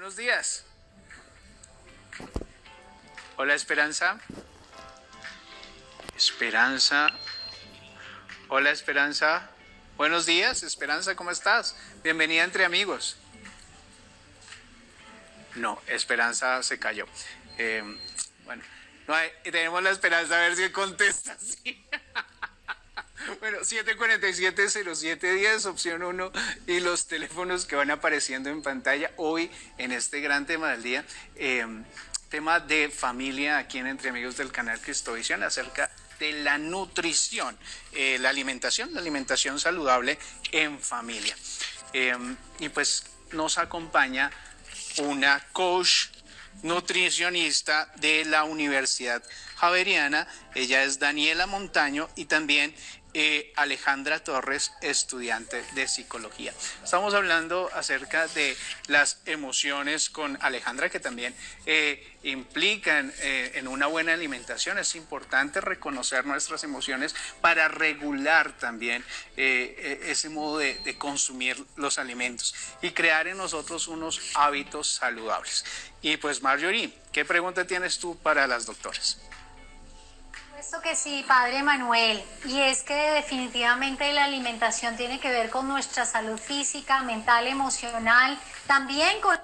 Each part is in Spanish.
Buenos días. Hola, Esperanza. Esperanza. Hola, Esperanza. Buenos días, Esperanza, ¿cómo estás? Bienvenida Entre Amigos. No, Esperanza se cayó. Bueno, no hay, tenemos la esperanza a ver si contesta. Sí. Bueno, 747-0710, opción 1, y los teléfonos que van apareciendo en pantalla hoy en este gran tema del día, tema de familia aquí en Entre Amigos del canal Cristovisión, acerca de la nutrición, la alimentación saludable en familia. Y pues nos acompaña una coach nutricionista de la Universidad Javeriana. Ella es Daniela Montaño y también Alejandra Torres, estudiante de psicología. Estamos hablando acerca de las emociones con Alejandra, que también implican en una buena alimentación. Es importante reconocer nuestras emociones para regular también ese modo de consumir los alimentos y crear en nosotros unos hábitos saludables. Y pues Marjorie, ¿qué pregunta tienes tú para las doctoras? Esto que sí, padre Manuel, y es que definitivamente la alimentación tiene que ver con nuestra salud física, mental, emocional, también con...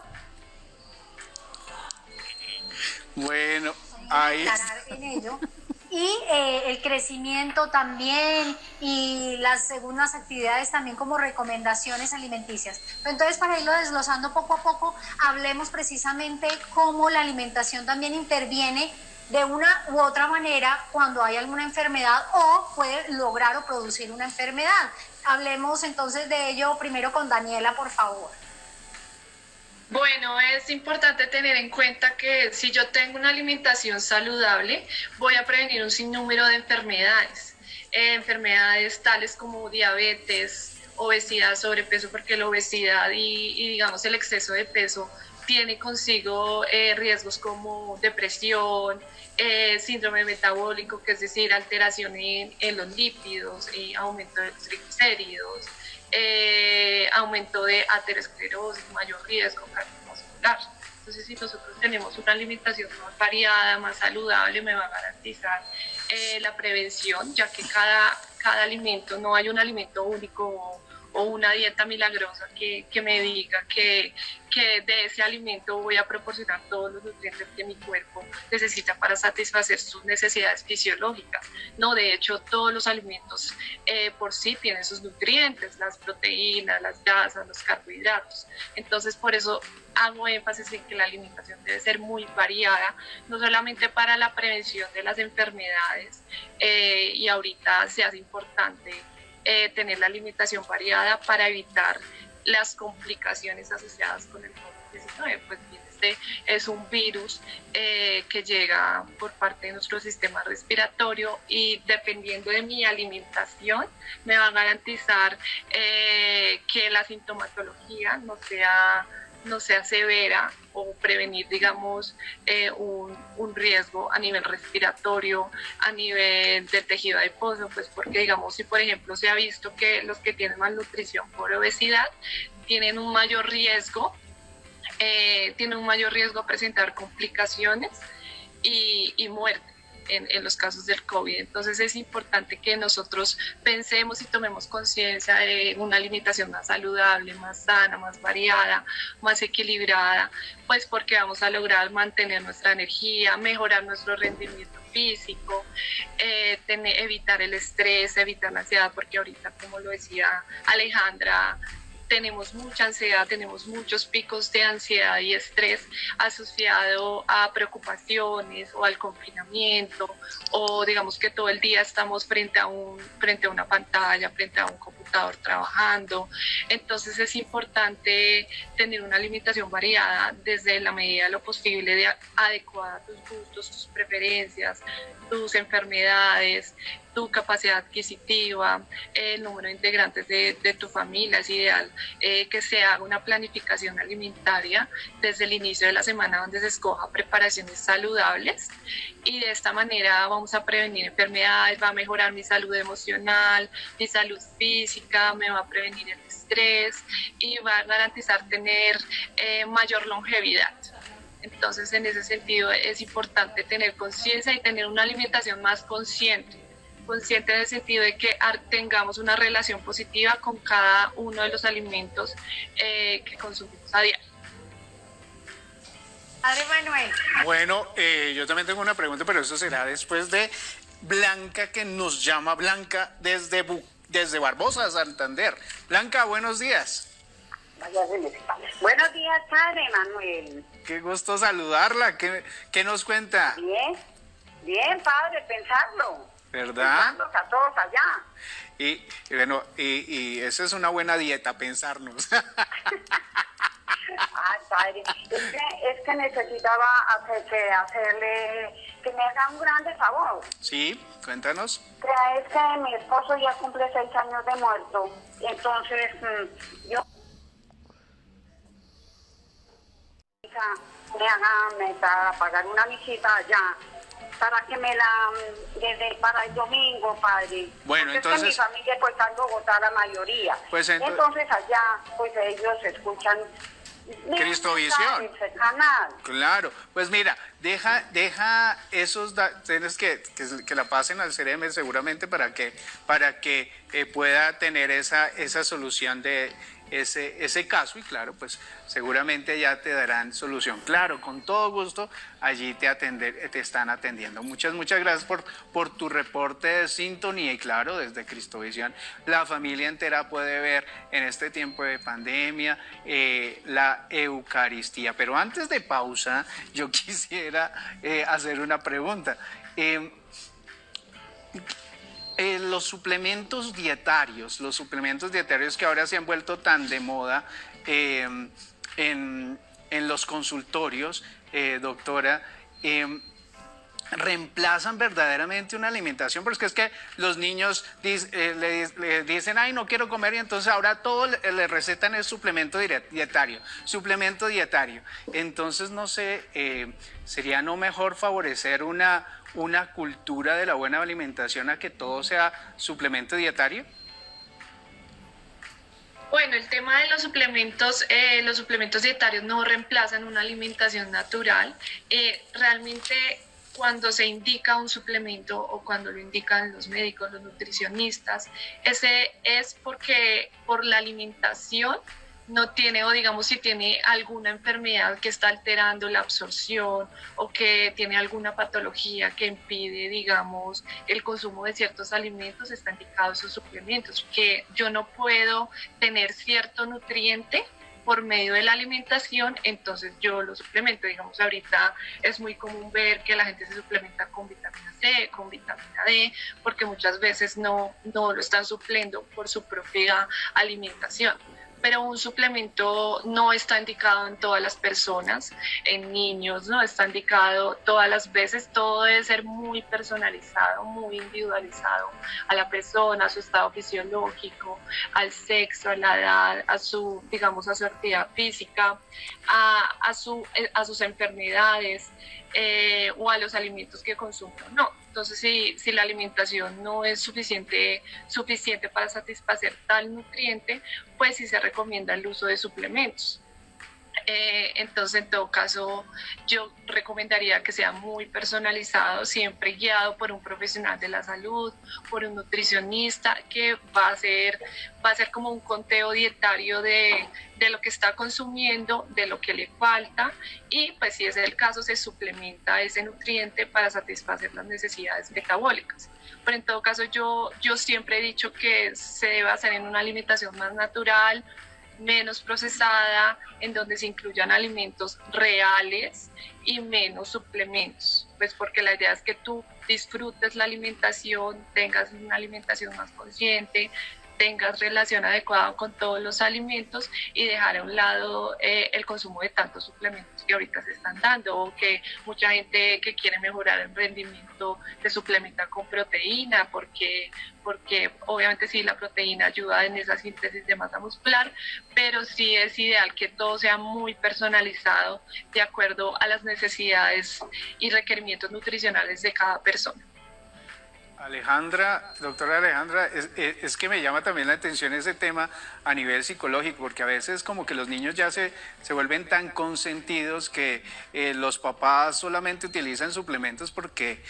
Bueno, ahí en ello. Y el crecimiento también y las segundas actividades también como recomendaciones alimenticias. Entonces, para irlo desglosando poco a poco, hablemos precisamente cómo la alimentación también interviene de una u otra manera cuando hay alguna enfermedad o puede lograr o producir una enfermedad. Hablemos entonces de ello primero con Daniela, por favor. Bueno, es importante tener en cuenta que si yo tengo una alimentación saludable, voy a prevenir un sinnúmero de enfermedades. Enfermedades tales como diabetes, obesidad, sobrepeso, porque la obesidad y digamos el exceso de peso tiene consigo riesgos como depresión, síndrome metabólico, que es decir, alteración en los lípidos, aumento de los triglicéridos, aumento de aterosclerosis, mayor riesgo cardiovascular. Entonces, si nosotros tenemos una alimentación más variada, más saludable, me va a garantizar la prevención, ya que cada alimento, no hay un alimento único o una dieta milagrosa que me diga que de ese alimento voy a proporcionar todos los nutrientes que mi cuerpo necesita para satisfacer sus necesidades fisiológicas. No, de hecho, todos los alimentos por sí tienen sus nutrientes, las proteínas, las grasas, los carbohidratos. Entonces, por eso hago énfasis en que la alimentación debe ser muy variada, no solamente para la prevención de las enfermedades, y ahorita se hace importante tener la alimentación variada para evitar las complicaciones asociadas con el COVID-19. Pues este es un virus que llega por parte de nuestro sistema respiratorio y dependiendo de mi alimentación me va a garantizar que la sintomatología no sea severa o prevenir, digamos, un riesgo a nivel respiratorio, a nivel del tejido adiposo, pues porque, digamos, si por ejemplo se ha visto que los que tienen malnutrición por obesidad tienen un mayor riesgo a presentar complicaciones y muerte en los casos del COVID. Entonces es importante que nosotros pensemos y tomemos conciencia de una alimentación más saludable, más sana, más variada, más equilibrada, pues porque vamos a lograr mantener nuestra energía, mejorar nuestro rendimiento físico, evitar el estrés, evitar la ansiedad, porque ahorita, como lo decía Alejandra, tenemos mucha ansiedad, tenemos muchos picos de ansiedad y estrés asociado a preocupaciones o al confinamiento, o digamos que todo el día estamos frente a una pantalla, frente a un computador trabajando. Entonces es importante tener una alimentación variada desde la medida de lo posible, adecuada a tus gustos, tus preferencias, tus enfermedades, tu capacidad adquisitiva, el número de integrantes de tu familia. Es ideal que se haga una planificación alimentaria desde el inicio de la semana donde se escoja preparaciones saludables y de esta manera vamos a prevenir enfermedades, va a mejorar mi salud emocional, mi salud física, física, me va a prevenir el estrés y va a garantizar tener mayor longevidad. Entonces, en ese sentido, es importante tener conciencia y tener una alimentación más consciente en el sentido de que tengamos una relación positiva con cada uno de los alimentos que consumimos a diario. Padre Manuel. Bueno, yo también tengo una pregunta, pero eso será después de Blanca, que nos llama Blanca desde Barbosa, Santander. Blanca, buenos días. Buenos días, padre Manuel. Qué gusto saludarla. ¿Qué nos cuenta? Bien, bien, padre, pensarlo. ¿Verdad? Pensarlos a todos allá. Y bueno, y esa es una buena dieta, pensarnos. Ay, padre, es que necesitaba que me haga un grande favor. Sí, cuéntanos. Es que mi esposo ya cumple 6 años de muerto. Entonces, yo me haga para pagar una visita allá, para que me la para el domingo, padre. Bueno, porque entonces, es que mi familia pues está en Bogotá la mayoría. Pues entonces allá pues ellos escuchan Cristovisión. ese canal. Claro, pues mira, deja esos tienes que la pasen al CRM seguramente para que pueda tener esa solución de ese caso, y claro, pues seguramente ya te darán solución. Claro, con todo gusto allí te están atendiendo. Muchas gracias por tu reporte de sintonía, y claro, desde Cristovisión la familia entera puede ver en este tiempo de pandemia la Eucaristía. Pero antes de pausa, yo quisiera hacer una pregunta. Los suplementos dietarios que ahora se han vuelto tan de moda en los consultorios, doctora, ¿reemplazan verdaderamente una alimentación? Porque es que los niños le dicen, ay, no quiero comer, y entonces ahora todo le recetan el suplemento dietario. Entonces, no sé, ¿sería no mejor favorecer una cultura de la buena alimentación a que todo sea suplemento dietario? Bueno, el tema de los suplementos dietarios no reemplazan una alimentación natural. Realmente, cuando se indica un suplemento o cuando lo indican los médicos, los nutricionistas, ese es porque por la alimentación no tiene, o digamos si tiene alguna enfermedad que está alterando la absorción o que tiene alguna patología que impide, digamos, el consumo de ciertos alimentos, están indicados esos suplementos, que yo no puedo tener cierto nutriente por medio de la alimentación, entonces yo lo suplemento. Digamos, ahorita es muy común ver que la gente se suplementa con vitamina C, con vitamina D, porque muchas veces no lo están supliendo por su propia alimentación. Pero un suplemento no está indicado en todas las personas, en niños no está indicado todas las veces, todo debe ser muy personalizado, muy individualizado a la persona, a su estado fisiológico, al sexo, a la edad, a su actividad física, a sus enfermedades o a los alimentos que consume o no. Entonces, si la alimentación no es suficiente para satisfacer tal nutriente, pues sí se recomienda el uso de suplementos. Entonces, en todo caso, yo recomendaría que sea muy personalizado, siempre guiado por un profesional de la salud, por un nutricionista, que va a ser como un conteo dietario de lo que está consumiendo, de lo que le falta, y pues si ese es el caso, se suplementa ese nutriente para satisfacer las necesidades metabólicas. Pero en todo caso, yo siempre he dicho que se debe hacer en una alimentación más natural, menos procesada, en donde se incluyan alimentos reales y menos suplementos, pues porque la idea es que tú disfrutes la alimentación, tengas una alimentación más consciente, tengas relación adecuada con todos los alimentos y dejar a un lado el consumo de tantos suplementos que ahorita se están dando, o que mucha gente que quiere mejorar el rendimiento se suplementa con proteína, porque obviamente sí, la proteína ayuda en esa síntesis de masa muscular, pero sí es ideal que todo sea muy personalizado de acuerdo a las necesidades y requerimientos nutricionales de cada persona. Alejandra, doctora Alejandra, es que me llama también la atención ese tema a nivel psicológico, porque a veces como que los niños ya se vuelven tan consentidos que los papás solamente utilizan suplementos porque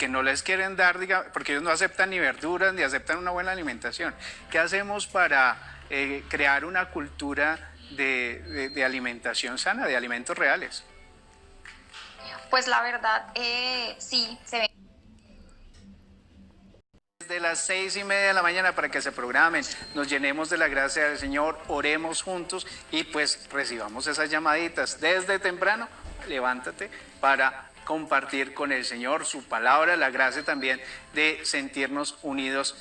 no les quieren dar, porque ellos no aceptan ni verduras ni aceptan una buena alimentación. ¿Qué hacemos para crear una cultura de alimentación sana, de alimentos reales? Pues la verdad, sí, se ve. Desde las 6:30 de la mañana para que se programen, nos llenemos de la gracia del Señor, oremos juntos y pues recibamos esas llamaditas. Desde temprano, levántate para compartir con el Señor su palabra, la gracia también de sentirnos unidos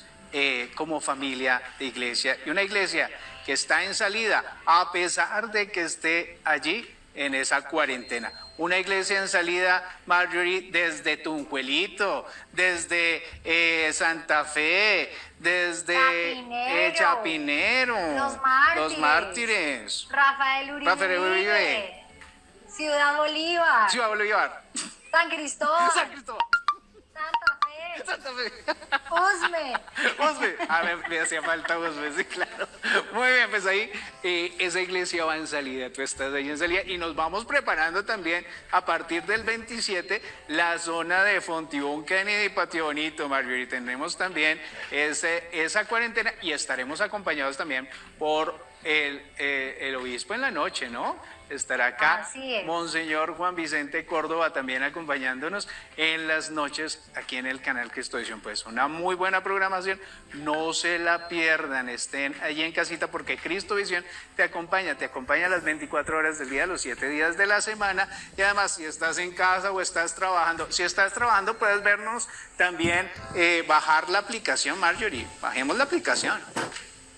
como familia de iglesia. Y una iglesia que está en salida, a pesar de que esté allí en esa cuarentena. Una iglesia en salida, Marjorie, desde Tunjuelito, desde Santa Fe, desde Chapinero, los Mártires, Rafael Uribe, Ciudad Bolívar, San Cristóbal, Santa Fe. Usme. Me hacía falta Usme, sí, claro. Muy bien, pues ahí esa iglesia va en salida, tú estás ahí en salida y nos vamos preparando también a partir del 27 la zona de Fontibón, Kennedy y Patio Bonito, Marjorie. Tendremos también esa cuarentena y estaremos acompañados también por el obispo en la noche, ¿no? Estará acá Monseñor Juan Vicente Córdoba también acompañándonos en las noches aquí en el canal Cristovisión. Pues una muy buena programación, no se la pierdan, estén allí en casita porque Cristovisión te acompaña las 24 horas del día, los 7 días de la semana y además si estás en casa o estás trabajando, puedes vernos también, bajar la aplicación, Marjorie, bajemos la aplicación.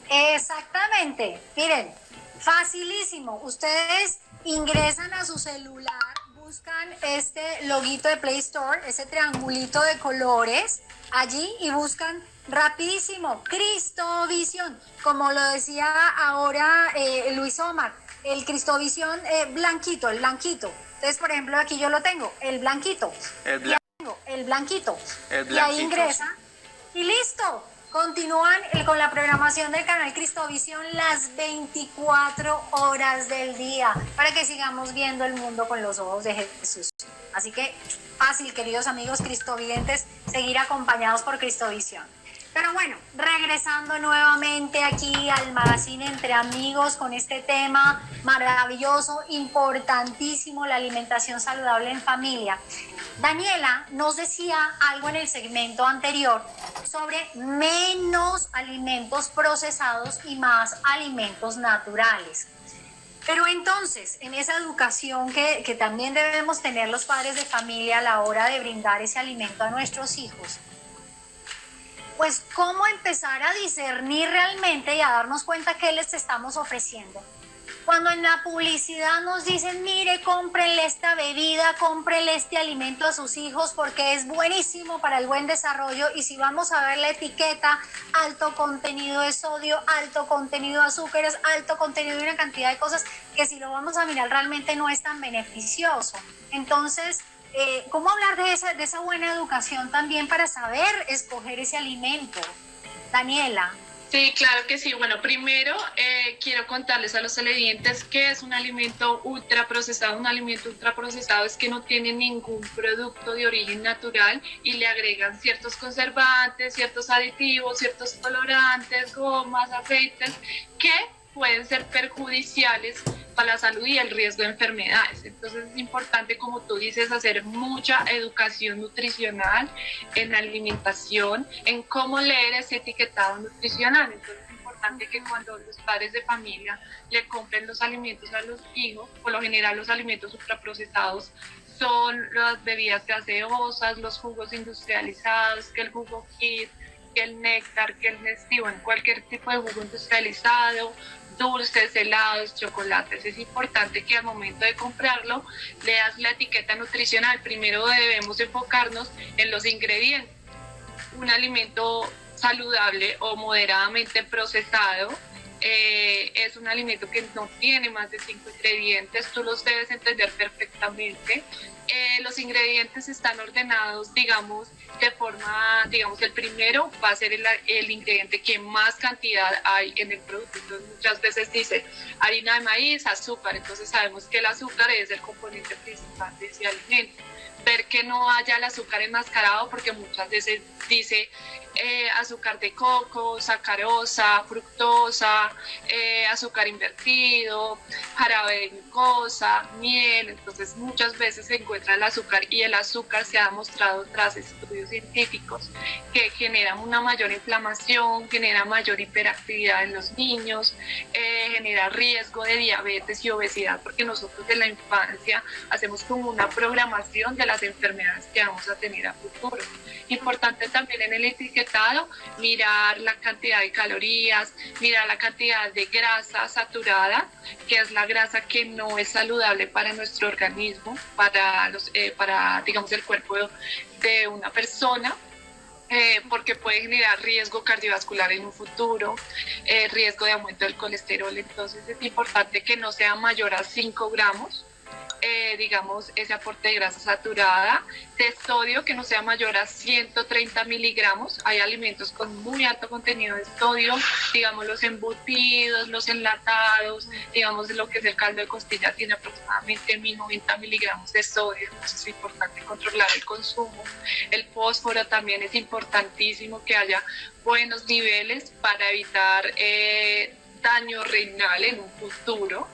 Exactamente, miren, facilísimo, ustedes ingresan a su celular, buscan este loguito de Play Store, ese triangulito de colores allí y buscan rapidísimo Cristovisión, como lo decía ahora Luis Omar, el Cristovisión blanquito, el blanquito. Entonces, por ejemplo, aquí yo lo tengo, el blanquito. El blanquito. Y ahí ingresa y listo. Continúan con la programación del canal Cristovisión las 24 horas del día para que sigamos viendo el mundo con los ojos de Jesús. Así que fácil, queridos amigos cristovidentes, seguir acompañados por Cristovisión. Pero bueno, regresando nuevamente aquí al magazine Entre Amigos con este tema maravilloso, importantísimo, la alimentación saludable en familia. Daniela nos decía algo en el segmento anterior sobre menos alimentos procesados y más alimentos naturales. Pero entonces, en esa educación que también debemos tener los padres de familia a la hora de brindar ese alimento a nuestros hijos, pues cómo empezar a discernir realmente y a darnos cuenta qué les estamos ofreciendo. Cuando en la publicidad nos dicen, mire, cómprenle esta bebida, cómprenle este alimento a sus hijos porque es buenísimo para el buen desarrollo, y si vamos a ver la etiqueta, alto contenido de sodio, alto contenido de azúcares, alto contenido de una cantidad de cosas que si lo vamos a mirar realmente no es tan beneficioso. Entonces, ¿cómo hablar de esa buena educación también para saber escoger ese alimento? Daniela. Sí, claro que sí. Bueno, primero quiero contarles a los televidentes que es un alimento ultraprocesado. Un alimento ultraprocesado es que no tiene ningún producto de origen natural y le agregan ciertos conservantes, ciertos aditivos, ciertos colorantes, gomas, aceites que pueden ser perjudiciales para la salud y el riesgo de enfermedades. Entonces es importante, como tú dices, hacer mucha educación nutricional en alimentación, en cómo leer ese etiquetado nutricional. Entonces es importante que cuando los padres de familia le compren los alimentos a los hijos, por lo general los alimentos ultraprocesados son las bebidas gaseosas, los jugos industrializados, que el jugo Kit, que el néctar, que el Nestí, en cualquier tipo de jugo industrializado, dulces, helados, chocolates. Es importante que al momento de comprarlo leas la etiqueta nutricional. Primero debemos enfocarnos en los ingredientes. Un alimento saludable o moderadamente procesado es un alimento que no tiene más de 5 ingredientes. Tú los debes entender perfectamente. Los ingredientes están ordenados, digamos, de forma, digamos, el primero va a ser el ingrediente que más cantidad hay en el producto. Entonces, muchas veces dice harina de maíz, azúcar, entonces sabemos que el azúcar es el componente principal de ese alimento. Ver que no haya el azúcar enmascarado, porque muchas veces dice azúcar de coco, sacarosa, fructosa, azúcar invertido, jarabe de glucosa, miel. Entonces muchas veces se encuentra el azúcar, y el azúcar se ha demostrado tras estudios científicos que genera una mayor inflamación, genera mayor hiperactividad en los niños, genera riesgo de diabetes y obesidad, porque nosotros en la infancia hacemos como una programación de las enfermedades que vamos a tener a futuro. Importante también en el etiquetado mirar la cantidad de calorías, mirar la cantidad de grasa saturada, que es la grasa que no es saludable para nuestro organismo, para digamos el cuerpo de una persona. Porque puede generar riesgo cardiovascular en un futuro, riesgo de aumento del colesterol. Entonces es importante que no sea mayor a 5 gramos, digamos, ese aporte de grasa saturada, de sodio que no sea mayor a 130 miligramos. Hay alimentos con muy alto contenido de sodio, digamos los embutidos, los enlatados, digamos lo que es el caldo de costilla tiene aproximadamente 1090 miligramos de sodio, entonces es importante controlar el consumo. El fósforo también es importantísimo que haya buenos niveles para evitar daño renal en un futuro.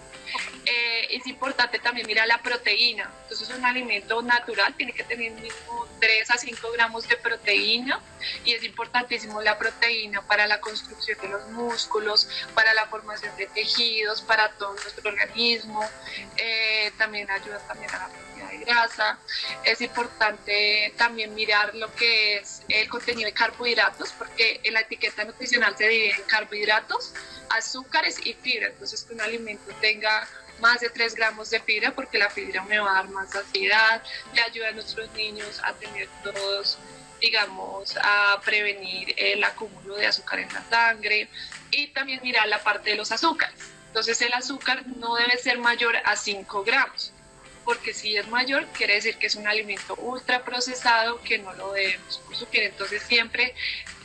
Es importante también mirar la proteína. Entonces un alimento natural tiene que tener mínimo 3 a 5 gramos de proteína, y es importantísimo la proteína para la construcción de los músculos, para la formación de tejidos, para todo nuestro organismo. También ayuda también a la pérdida de grasa. Es importante también mirar lo que es el contenido de carbohidratos, porque en la etiqueta nutricional se divide en carbohidratos, azúcares y fibra. Entonces que un alimento tenga más de 3 gramos de fibra, porque la fibra me va a dar más saciedad, le ayuda a nuestros niños a tener todos, digamos, a prevenir el acúmulo de azúcar en la sangre, y también mirar la parte de los azúcares. Entonces el azúcar no debe ser mayor a 5 gramos, porque si es mayor quiere decir que es un alimento ultra procesado que no lo debemos consumir. Entonces siempre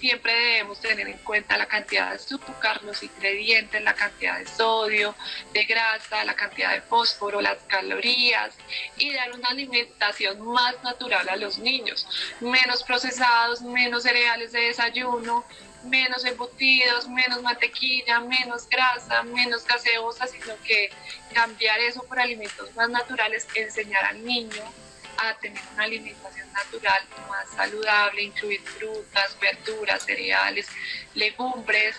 debemos tener en cuenta la cantidad de azúcar, los ingredientes, la cantidad de sodio, de grasa, la cantidad de fósforo, las calorías, y dar una alimentación más natural a los niños, menos procesados, menos cereales de desayuno, menos embutidos, menos mantequilla, menos grasa, menos gaseosa, sino que cambiar eso por alimentos más naturales, enseñar al niño a tener una alimentación natural más saludable, incluir frutas, verduras, cereales, legumbres,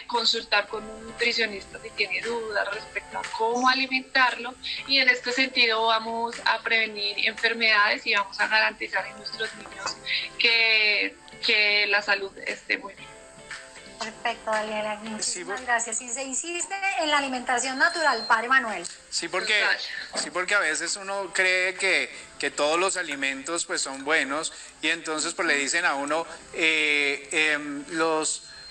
consultar con un nutricionista si tiene dudas respecto a cómo alimentarlo, y en este sentido vamos a prevenir enfermedades y vamos a garantizar en nuestros niños que la salud esté muy bien. Perfecto, Daniela. Sí, Muchísimas gracias. Y se insiste en la alimentación natural, padre Manuel. Sí, porque a veces uno cree que todos los alimentos pues son buenos, y entonces pues le dicen a uno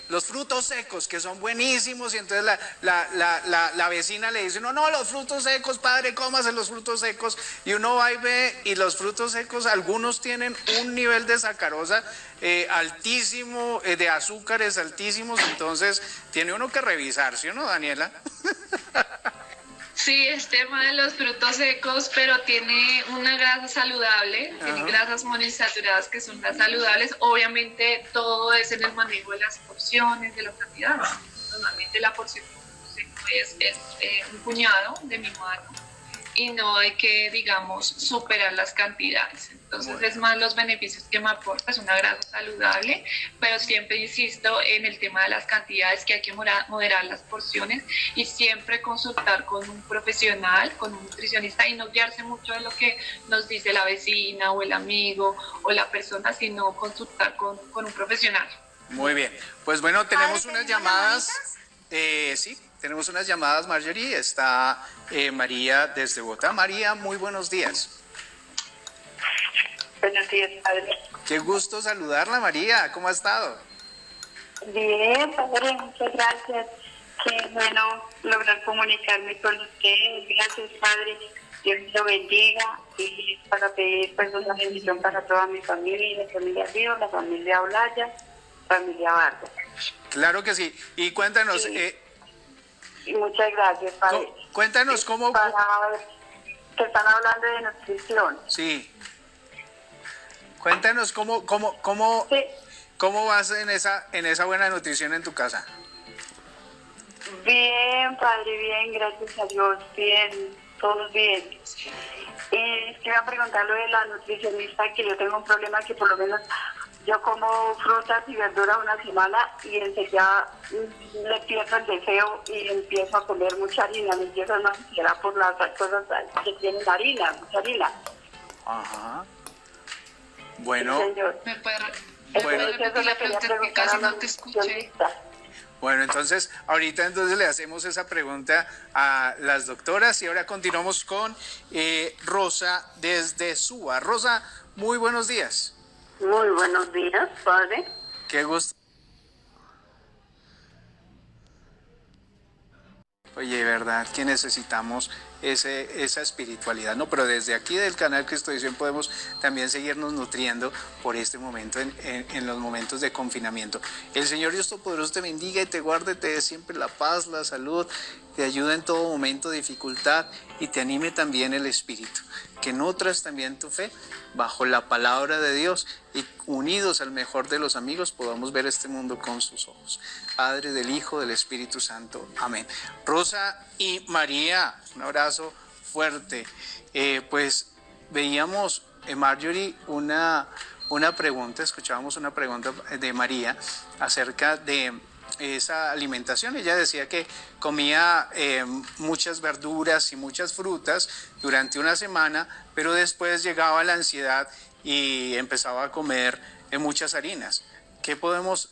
los frutos secos que son buenísimos, y entonces la vecina le dice no, los frutos secos, padre, cómase los frutos secos, y uno va y ve, y los frutos secos algunos tienen un nivel de sacarosa altísimo, de azúcares altísimos, entonces tiene uno que revisar, ¿sí o no, Daniela? Sí, es tema de los frutos secos, pero tiene una grasa saludable, tiene grasas monoinsaturadas que son las saludables. Obviamente todo es en el manejo de las porciones, de la cantidad. Normalmente la porción es un puñado de mi mano, y no hay que, digamos, superar las cantidades. Entonces es más los beneficios que me aporta, es una grasa saludable, pero siempre insisto en el tema de las cantidades, que hay que moderar las porciones, y siempre consultar con un profesional, con un nutricionista, y no guiarse mucho de lo que nos dice la vecina o el amigo o la persona, sino consultar con un profesional. Muy bien, pues bueno, tenemos unas llamadas. Sí, tenemos unas llamadas, Marjorie. Está María desde Bogotá. María, muy buenos días. Buenos días, padre. Qué gusto saludarla, María. ¿Cómo ha estado? Bien, padre, muchas gracias. Qué bueno lograr comunicarme con usted. Gracias, padre. Dios lo bendiga y para pedir pues una bendición para toda mi familia, la familia Río, la familia Olaya, familia Vargas. Claro que sí. Y cuéntanos, Sí. Y muchas gracias, padre. cuéntanos cómo... Que están hablando de nutrición. Sí. Cuéntanos Sí. cómo vas en esa buena nutrición en tu casa. Bien, padre, bien, gracias a Dios, bien, todos bien. Te iba a preguntar lo de la nutricionista, que yo tengo un problema que por lo menos yo como frutas y verduras una semana y enseguida le pierdo el deseo y empiezo a comer mucha harina, me empiezo a no siquiera por las cosas que tienen harina, mucha harina. Ajá. Bueno, Sí, señor. ¿Me puede Bueno. repetir la pregunta? Es que casi no te escuché. bueno, entonces ahorita le hacemos esa pregunta a las doctoras y ahora continuamos con Rosa desde Suba. Rosa, muy buenos días. Muy buenos días, padre. Qué gusto. Oye, ¿verdad que necesitamos esa espiritualidad? No, pero desde aquí del canal Cristo Visión podemos también seguirnos nutriendo por este momento, en los momentos de confinamiento. El Señor Dios Todopoderoso te bendiga y te guarde, te dé siempre la paz, la salud, te ayude en todo momento de dificultad y te anime también el Espíritu. Que nutras también tu fe bajo la palabra de Dios y unidos al mejor de los amigos podamos ver este mundo con sus ojos. Padre, del Hijo, del Espíritu Santo. Amén. Rosa y María, un abrazo fuerte. Pues veíamos, Marjorie, una pregunta, escuchábamos una pregunta de María acerca de esa alimentación. Ella decía que comía muchas verduras y muchas frutas durante una semana, pero después llegaba la ansiedad y empezaba a comer muchas harinas. ¿Qué podemos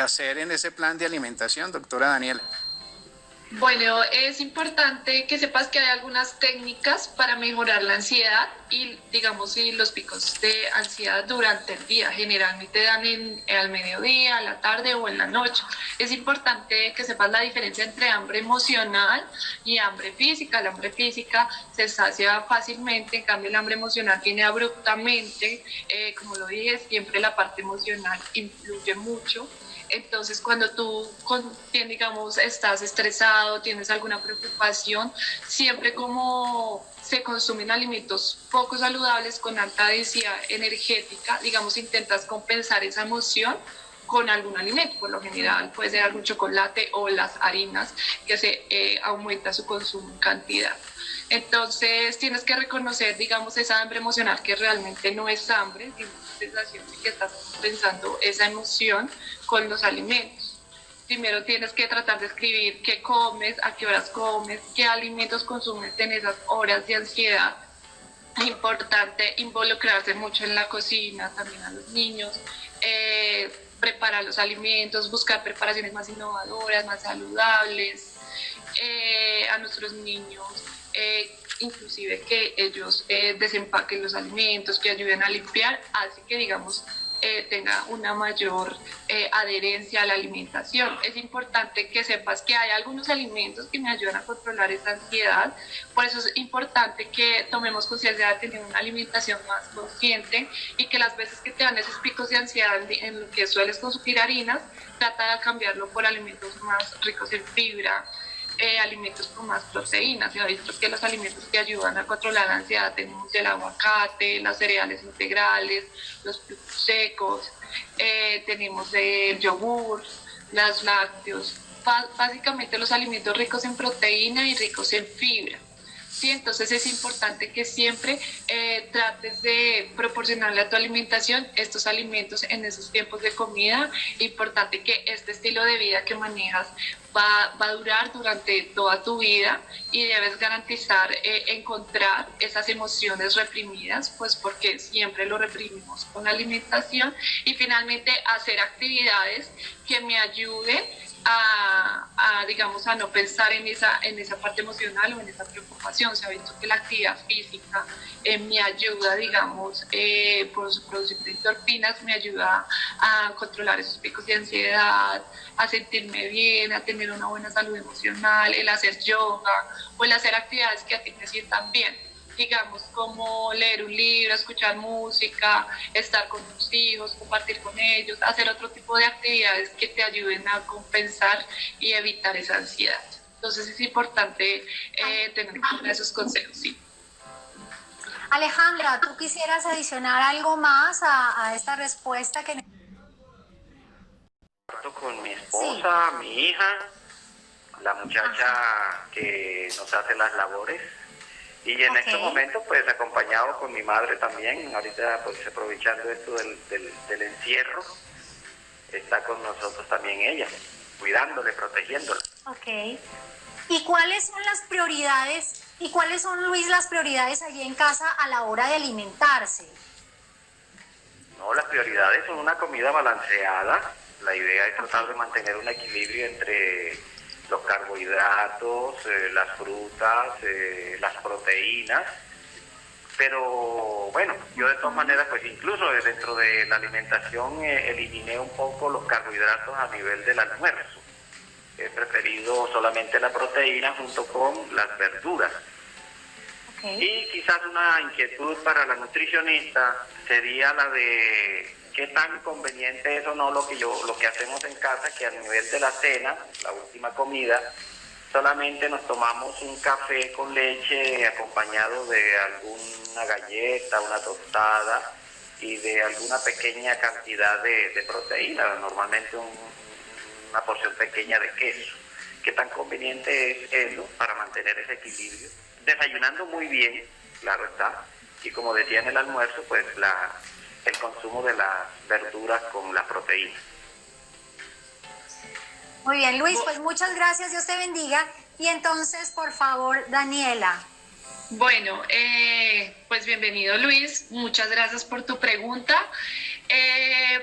hacer en ese plan de alimentación, doctora Daniela? Bueno, es importante que sepas que hay algunas técnicas para mejorar la ansiedad y, digamos, y los picos de ansiedad durante el día. Generalmente dan al mediodía, a la tarde o en la noche. Es importante que sepas la diferencia entre hambre emocional y hambre física. La hambre física se sacia fácilmente, en cambio el hambre emocional viene abruptamente. Como lo dije, siempre la parte emocional influye mucho. Entonces, cuando tú, digamos, estás estresado, tienes alguna preocupación, siempre como se consumen alimentos poco saludables con alta densidad energética, digamos, intentas compensar esa emoción con algún alimento, por lo general puede ser algún chocolate o las harinas, que se aumenta su consumo en cantidad. Entonces tienes que reconocer, digamos, esa hambre emocional que realmente no es hambre, sino una sensación de que estás pensando esa emoción con los alimentos. Primero tienes que tratar de escribir qué comes, a qué horas comes, qué alimentos consumes en esas horas de ansiedad. Es importante involucrarse mucho en la cocina, también a los niños, preparar los alimentos, buscar preparaciones más innovadoras, más saludables, a nuestros niños. Inclusive que ellos desempaquen los alimentos, que ayuden a limpiar, así que digamos tenga una mayor adherencia a la alimentación. Es importante que sepas que hay algunos alimentos que me ayudan a controlar esa ansiedad, por eso es importante que tomemos conciencia de tener una alimentación más consciente y que las veces que te dan esos picos de ansiedad en lo que sueles consumir harinas, trata de cambiarlo por alimentos más ricos en fibra, alimentos con más proteínas. Se ha visto que los alimentos que ayudan a controlar la ansiedad tenemos el aguacate, los cereales integrales, los frutos secos, tenemos el yogur, los lácteos, básicamente los alimentos ricos en proteína y ricos en fibra. Sí, entonces es importante que siempre trates de proporcionarle a tu alimentación estos alimentos en esos tiempos de comida. Importante que este estilo de vida que manejas va a durar durante toda tu vida y debes garantizar encontrar esas emociones reprimidas, pues porque siempre lo reprimimos con la alimentación, y finalmente hacer actividades que me ayuden digamos, a no pensar en esa parte emocional o en esa preocupación. Se ha visto que la actividad física me ayuda, digamos, por su producción de endorfinas, me ayuda a controlar esos picos de ansiedad, a sentirme bien, a tener tener una buena salud emocional, el hacer yoga o el hacer actividades que a ti te sientan bien, digamos como leer un libro, escuchar música, estar con tus hijos, compartir con ellos, hacer otro tipo de actividades que te ayuden a compensar y evitar esa ansiedad. Entonces es importante tener en cuenta esos consejos, sí. Alejandra, ¿tú quisieras adicionar algo más a esta respuesta que... Con mi esposa, mi hija, la muchacha que nos hace las labores, y en estos momentos pues acompañado con mi madre también. Ahorita pues aprovechando esto del encierro, está con nosotros también ella, cuidándole, protegiéndole. Ok. ¿Y cuáles son las prioridades, y cuáles son, Luis, las prioridades allí en casa a la hora de alimentarse? No, las prioridades son una comida balanceada. La idea es tratar de mantener un equilibrio entre los carbohidratos, las frutas, las proteínas. Pero bueno, yo de todas maneras, pues incluso dentro de la alimentación eliminé un poco los carbohidratos a nivel del almuerzo. He preferido solamente la proteína junto con las verduras. Y quizás una inquietud para la nutricionista sería la de qué tan conveniente es o no lo que hacemos en casa, que a nivel de la cena, la última comida, solamente nos tomamos un café con leche acompañado de alguna galleta, una tostada y de alguna pequeña cantidad de proteína, normalmente una porción pequeña de queso. ¿Qué tan conveniente es eso para mantener ese equilibrio? Desayunando muy bien, claro está, y como decía en el almuerzo, pues el consumo de las verduras con la proteína. Muy bien, Luis, pues muchas gracias, Dios te bendiga. Y entonces, por favor, Daniela. Bueno, pues bienvenido, Luis, muchas gracias por tu pregunta.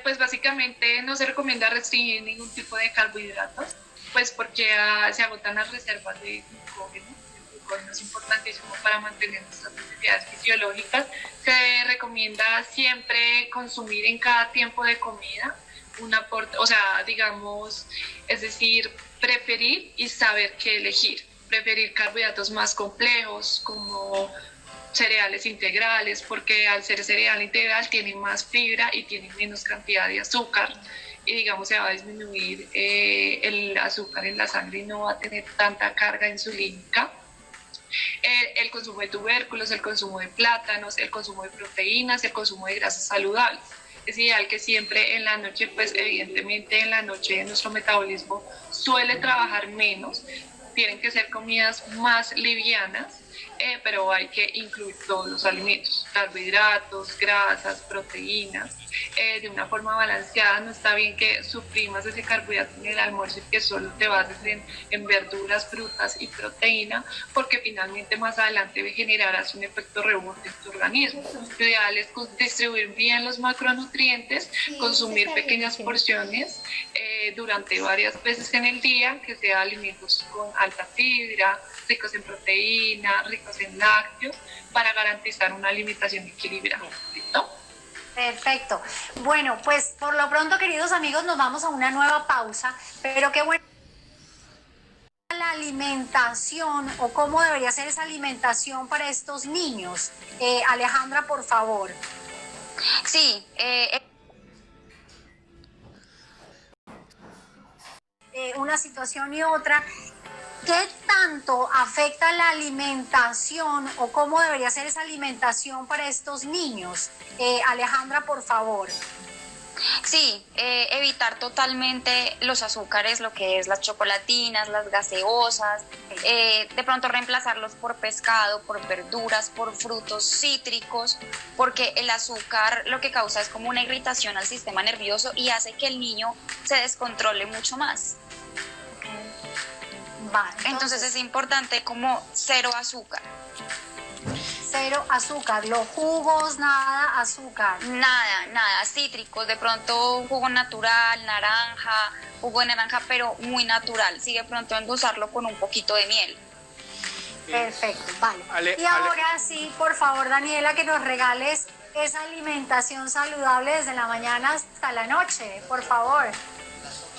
Pues básicamente no se recomienda restringir ningún tipo de carbohidratos, pues porque se agotan las reservas de glucógeno. El glucógeno es importantísimo para mantener nuestras necesidades fisiológicas. Se recomienda siempre consumir en cada tiempo de comida un aporte, o sea, digamos, es decir, preferir y saber qué elegir. Preferir carbohidratos más complejos como cereales integrales, porque al ser cereal integral tiene más fibra y tiene menos cantidad de azúcar, y digamos se va a disminuir el azúcar en la sangre y no va a tener tanta carga insulínica. El consumo de tubérculos, el consumo de plátanos, el consumo de proteínas, el consumo de grasas saludables. Es ideal que siempre en la noche, pues evidentemente en la noche nuestro metabolismo suele trabajar menos, tienen que ser comidas más livianas, pero hay que incluir todos los alimentos, carbohidratos, grasas, proteínas, de una forma balanceada. No está bien que suprimas ese carbohidrato en el almuerzo y que solo te bases en verduras, frutas y proteína, porque finalmente más adelante generarás un efecto rebote en tu organismo. Lo ideal es distribuir bien los macronutrientes, consumir pequeñas porciones durante varias veces en el día, que sean alimentos con alta fibra, ricos en proteína, ricos en lácteos, para garantizar una alimentación equilibrada. ¿Listo? Perfecto. Bueno, pues por lo pronto, queridos amigos, nos vamos a una nueva pausa, pero qué bueno la alimentación o cómo debería ser esa alimentación para estos niños. Alejandra, por favor. Sí, Una situación y otra. ¿Qué tanto afecta la alimentación o cómo debería ser esa alimentación para estos niños? Alejandra, por favor. sí, evitar totalmente los azúcares, lo que es las chocolatinas, las gaseosas, de pronto reemplazarlos por pescado, por verduras, por frutos cítricos, porque el azúcar lo que causa es como una irritación al sistema nervioso y hace que el niño se descontrole mucho más. Vale, Entonces es importante como cero azúcar. Cero azúcar, los jugos, nada azúcar. Nada, cítricos, de pronto jugo natural, naranja, jugo de naranja, pero muy natural. Sí, de pronto endulzarlo con un poquito de miel. Perfecto, vale. Y ahora sí, por favor, Daniela, que nos regales esa alimentación saludable desde la mañana hasta la noche, por favor.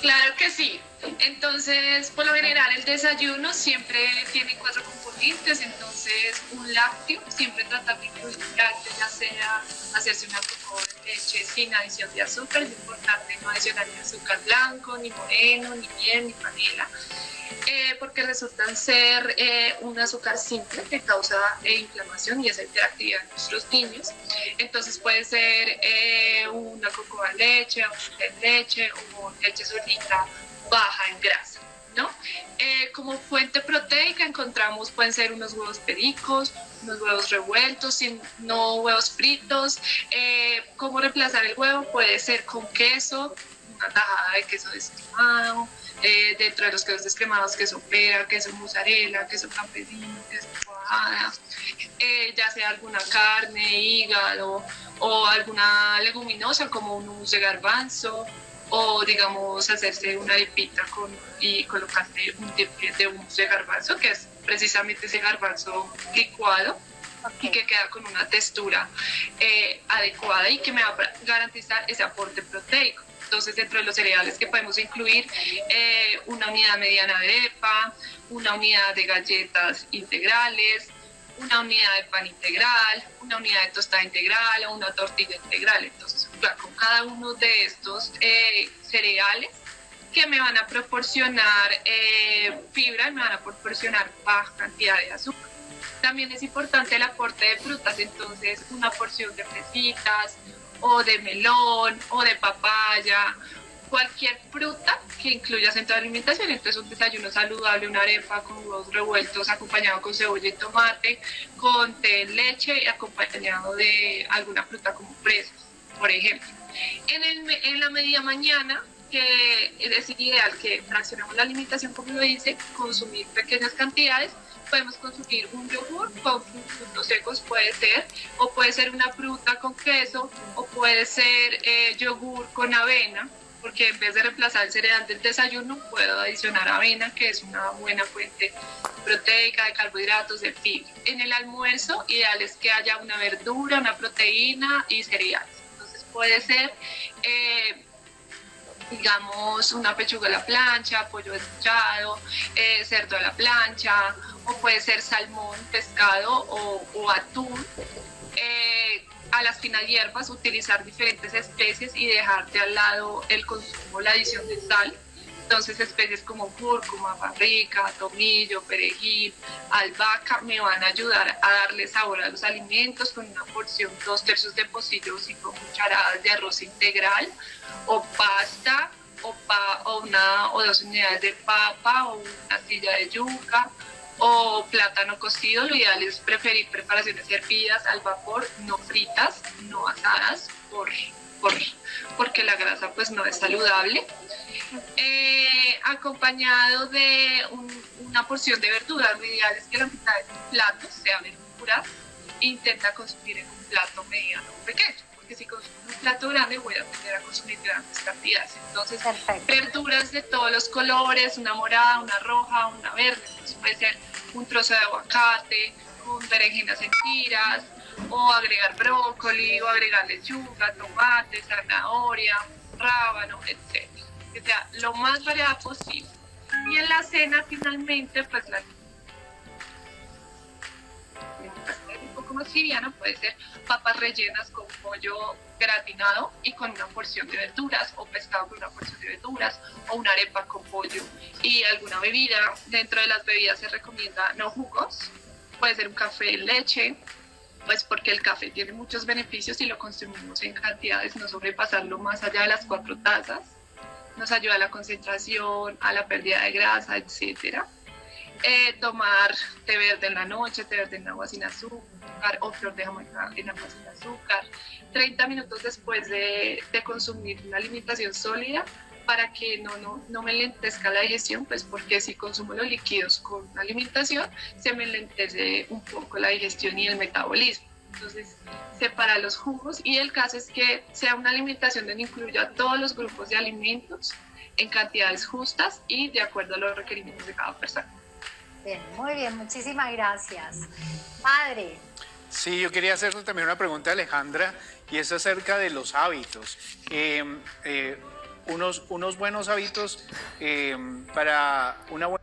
Claro que sí. Entonces, por lo general, el desayuno siempre tiene 4 componentes. Entonces, un lácteo, siempre tratar de incluir lácteo, ya sea hacerse una coca de leche sin adición de azúcar. Es importante no adicionar ni azúcar blanco, ni moreno, ni miel, ni panela. Porque resultan ser un azúcar simple que causa inflamación y esa hiperactividad en nuestros niños. Entonces puede ser una cocoa de leche, o de leche o leche solita baja en grasa, ¿no? Como fuente proteica encontramos, pueden ser unos huevos pericos, unos huevos revueltos, no huevos fritos. ¿Cómo reemplazar el huevo? Puede ser con queso, una tajada de queso descremado, dentro de los quesos descremados, queso pera, queso mozzarella, queso campesino, queso cuajada, ya sea alguna carne, hígado o alguna leguminosa como un hummus de garbanzo, o digamos hacerse una arepita y colocarle un dip de hummus de garbanzo, que es precisamente ese garbanzo licuado, y que queda con una textura adecuada y que me va a garantizar ese aporte proteico. Entonces, dentro de los cereales que podemos incluir, una unidad mediana de arepa, una unidad de galletas integrales, una unidad de pan integral, una unidad de tostada integral o una tortilla integral. Entonces, con cada uno de estos cereales que me van a proporcionar fibra y me van a proporcionar baja cantidad de azúcar. También es importante el aporte de frutas, entonces una porción de fresitas o de melón o de papaya, cualquier fruta que incluyas en tu alimentación. Entonces un desayuno saludable, una arepa con huevos revueltos acompañado con cebolla y tomate, con té, leche y acompañado de alguna fruta como fresas, por ejemplo. En la media mañana, que es ideal que fraccionemos la alimentación, como lo dice, consumir pequeñas cantidades. Podemos consumir un yogur con frutos secos, puede ser, o puede ser una fruta con queso, o puede ser yogur con avena, porque en vez de reemplazar el cereal del desayuno, puedo adicionar avena, que es una buena fuente proteica, de carbohidratos, de fibra. En el almuerzo, ideal es que haya una verdura, una proteína y cereales. Entonces puede ser digamos, una pechuga a la plancha, pollo desmechado, cerdo a la plancha, o puede ser salmón, pescado o atún. A las finas hierbas, utilizar diferentes especies y dejarte al lado el consumo, la adición de sal. Entonces, especies como cúrcuma, paprika, tomillo, perejil, albahaca me van a ayudar a darle sabor a los alimentos, con una porción 2/3 de pocillo o 5 cucharadas de arroz integral, o pasta, o 2 unidades de papa, o una tilla de yuca, o plátano cocido. Lo ideal es preferir preparaciones hervidas al vapor, no fritas, no asadas, porque la grasa pues no es saludable. Acompañado de una porción de verduras. Lo ideal es que la mitad de tu plato sea verdura. Intenta consumir en un plato mediano o pequeño, porque si consumo un plato grande voy a tender a consumir grandes cantidades. Entonces, verduras de todos los colores, una morada, una roja, una verde. Entonces puede ser un trozo de aguacate, con berenjenas en tiras, o agregar brócoli, o agregar lechuga, tomate, zanahoria, rábano, etc. Que sea lo más variada posible. Y en la cena, finalmente, pues la un poco más liviana, puede ser papas rellenas con pollo gratinado y con una porción de verduras, o pescado con una porción de verduras, o una arepa con pollo y alguna bebida. Dentro de las bebidas se recomienda no jugos, puede ser un café en leche, pues porque el café tiene muchos beneficios y lo consumimos en cantidades, no sobrepasarlo más allá de las 4 tazas. Nos ayuda a la concentración, a la pérdida de grasa, etc. Tomar té verde en la noche, té verde en agua sin azúcar, o flor de jamaica en agua sin azúcar, 30 minutos después de consumir una alimentación sólida, para que no me lentezca la digestión, pues porque si consumo los líquidos con una alimentación, se me lentece un poco la digestión y el metabolismo. Entonces, separa los jugos, y el caso es que sea una alimentación donde incluya todos los grupos de alimentos en cantidades justas y de acuerdo a los requerimientos de cada persona. Bien, muy bien, muchísimas gracias. Padre. Sí, yo quería hacerle también una pregunta a Alejandra, y es acerca de los hábitos. unos buenos hábitos para una buena